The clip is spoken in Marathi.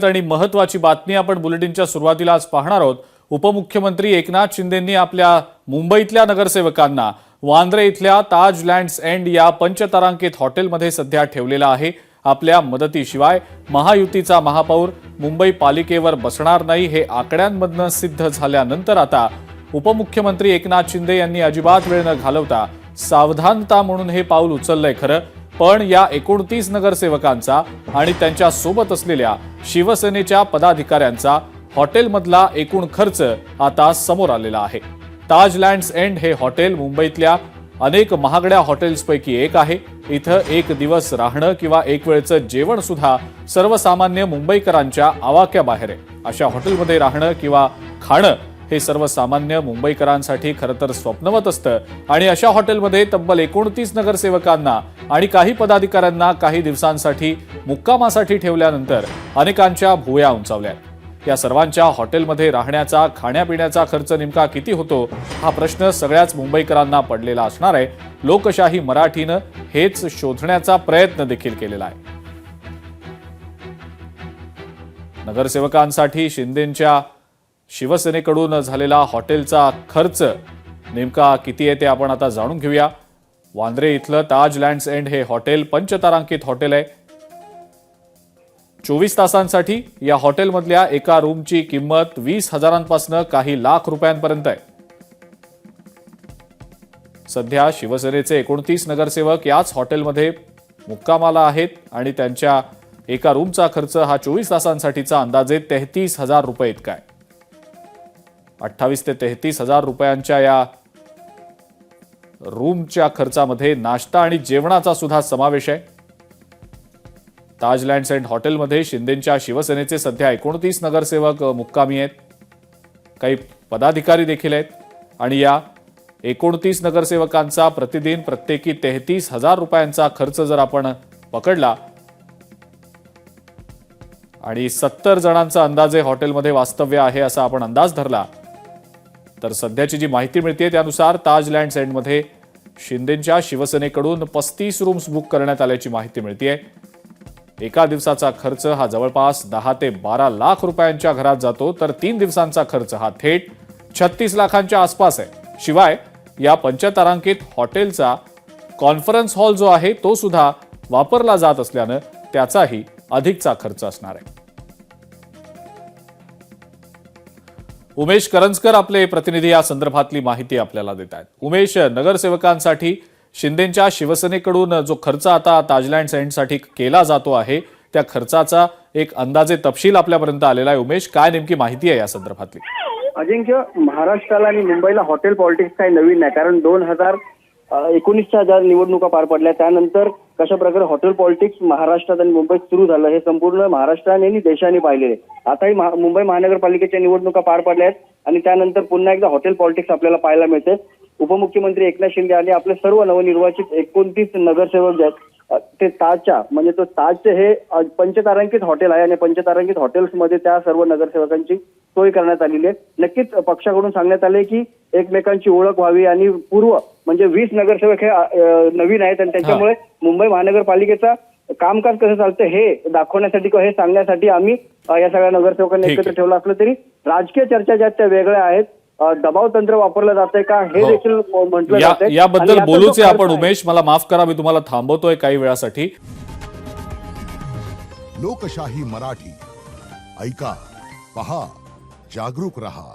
आणि महत्त्वाची बातमी आपण बुलेटिनच्या सुरुवातीला आज पाहणार आहोत। उपमुख्यमंत्री एकनाथ शिंदेंनी आपल्या मुंबईतल्या नगरसेवकांना वांद्रे इथल्या ताज लँड्स एंड या पंचतारांकित हॉटेलमध्ये सध्या ठेवलेला आहे। आपल्या मदतीशिवाय महायुतीचा महापौर मुंबई पालिकेवर बसणार नाही हे आकड्यांमधून सिद्ध झाल्यानंतर आता उपमुख्यमंत्री एकनाथ शिंदे यांनी अजिबात वेळ न घालवता सावधानता म्हणून हे पाऊल उचललंय खरं, पण या 29 नगरसेवकांचा आणि त्यांच्या सोबत असलेल्या शिवसेनेच्या पदाधिकाऱ्यांचा हॉटेलमधला एकूण खर्च आता समोर आलेला आहे। ताज लँड्स एंड हे हॉटेल मुंबईतल्या अनेक महागड्या हॉटेल्सपैकी एक आहे। इथं एक दिवस राहणं किंवा एक वेळचं जेवण सुद्धा सर्वसामान्य मुंबईकरांच्या आवाक्याबाहेर आहे। अशा हॉटेलमध्ये राहणं किंवा खाणं हे सर्वसामान्य मुंबईकरांसाठी खरं तर स्वप्नवत असतं आणि अशा हॉटेलमध्ये तब्बल 29 नगरसेवकांना आणि काही पदाधिकाऱ्यांना काही दिवसांसाठी मुक्कामासाठी ठेवल्यानंतर अनेकांच्या भुवया उंचावल्या। या सर्वांच्या हॉटेलमध्ये राहण्याचा खाण्यापिण्याचा खर्च नेमका किती होतो हा प्रश्न सगळ्याच मुंबईकरांना पडलेला असणार आहे। लोकशाही मराठीनं हेच शोधण्याचा प्रयत्न देखील केलेला आहे। नगरसेवकांसाठी शिंदेंच्या शिवसेनेकडून झालेला हॉटेलचा खर्च नेमका किती आहे ते आपण आता जाणून घेऊया। वांद्रे इथलं ताज लँड्स एंड हे हॉटेल पंचतारांकित हॉटेल आहे। 24 तासांसाठी या हॉटेलमधल्या एका रूमची किंमत 20,000पासून काही लाख रुपयांपर्यंत आहे। सध्या शिवसेनेचे 29 नगरसेवक याच हॉटेलमध्ये मुक्कामाला आहेत आणि त्यांच्या एका रूमचा खर्च हा 24 तासांसाठीचा अंदाजे 33,000 रुपये इतका आहे। 28 ते 33,000 रुपयांच्या या रूमच्या खर्चामध्ये नाश्ता आणि जेवणाचा सुद्धा समावेश आहे। ताज लँड्स एंड हॉटेलमध्ये शिंदेंच्या शिवसेनेचे सध्या 29 नगरसेवक मुक्कामी आहेत, काही पदाधिकारी देखील आहेत आणि या 29 नगरसेवकांचा प्रतिदिन प्रत्येकी 33,000 रुपयांचा खर्च जर आपण पकडला आणि 70 जणांचा अंदाजे हॉटेलमध्ये वास्तव्य आहे असा आपण अंदाज धरला तर सध्याची जी माहिती मिळते त्यानुसार ताज लँड्स एंडमध्ये शिंदेंच्या शिवसेनेकडून 35 रूम्स बुक करण्यात आल्याची माहिती मिळते। एका दिवसाचा खर्च हा जवळपास 10 ते 12 लाख रुपयांच्या घरात जातो तर 3 दिवसांचा खर्च हा थेट 36 लाखांच्या आसपास आहे। शिवाय या पंचतारांकित हॉटेलचा कॉन्फरन्स हॉल जो आहे तो सुद्धा वापरला जात असल्यानं त्याचाही अधिकचा खर्च असणार आहे। उमेश करंजकर आपले प्रतिनिधी या संदर्भातली माहिती आपल्याला देत आहेत। उमेश, नगरसेवकांसाठी शिंदेंच्या शिवसेनेकडून जो खर्च आता ताज लँड्स एंडसाठी केला जातो आहे त्या खर्चाचा एक अंदाजे तपशील आपल्यापर्यंत आलेला आहे। उमेश, काय नेमकी माहिती आहे या संदर्भातली? अजिंक्य, महाराष्ट्राला आणि मुंबईला हॉटेल पॉलिटिक्स काही नवीन नाही, कारण 2019च्या ज्या निवडणुका पार पडल्या त्यानंतर कशा प्रकारे हॉटेल पॉलिटिक्स महाराष्ट्रात आणि मुंबईत सुरू झालं हे संपूर्ण महाराष्ट्राने आणि देशाने पाहिलेले। आताही मुंबई महानगरपालिकेच्या निवडणुका पार पडल्या आहेत आणि त्यानंतर पुन्हा एकदा हॉटेल पॉलिटिक्स आपल्याला पाहायला मिळते। उपमुख्यमंत्री एकनाथ शिंदे आणि आपले सर्व नवनिर्वाचित 29 नगरसेवक जे आहेत ते ताजच्या म्हणजे तो ताजचे हे पंचतारांकित हॉटेल आहे आणि पंचतारांकित हॉटेल्समध्ये त्या सर्व नगरसेवकांची सोय करण्यात आलेली आहे। नक्कीच पक्षाकडून सांगण्यात आले की एकमेकांची ओळख व्हावी आणि पूर्व म्हणजे 20 नगरसेवक हे नवीन आहेत आणि त्याच्यामुळे मुंबई महानगरपालिकेचा कामकाज कसं चालतं हे दाखवण्यासाठी किंवा हे सांगण्यासाठी आम्ही या सगळ्या नगरसेवकांनी एकत्र ठेवलं असलं तरी राजकीय चर्चा ज्या त्या वेगळ्या आहेत। दबाव तंत्र वापरलं जातंय का हे देखील म्हटलं जातंय। याबद्दल बोलूच आपण। उमेश, मला माफ करा, मी तुम्हाला थांबवतोय काही वेळासाठी। लोकशाही मराठी ऐका, पहा, जागरूक रहा।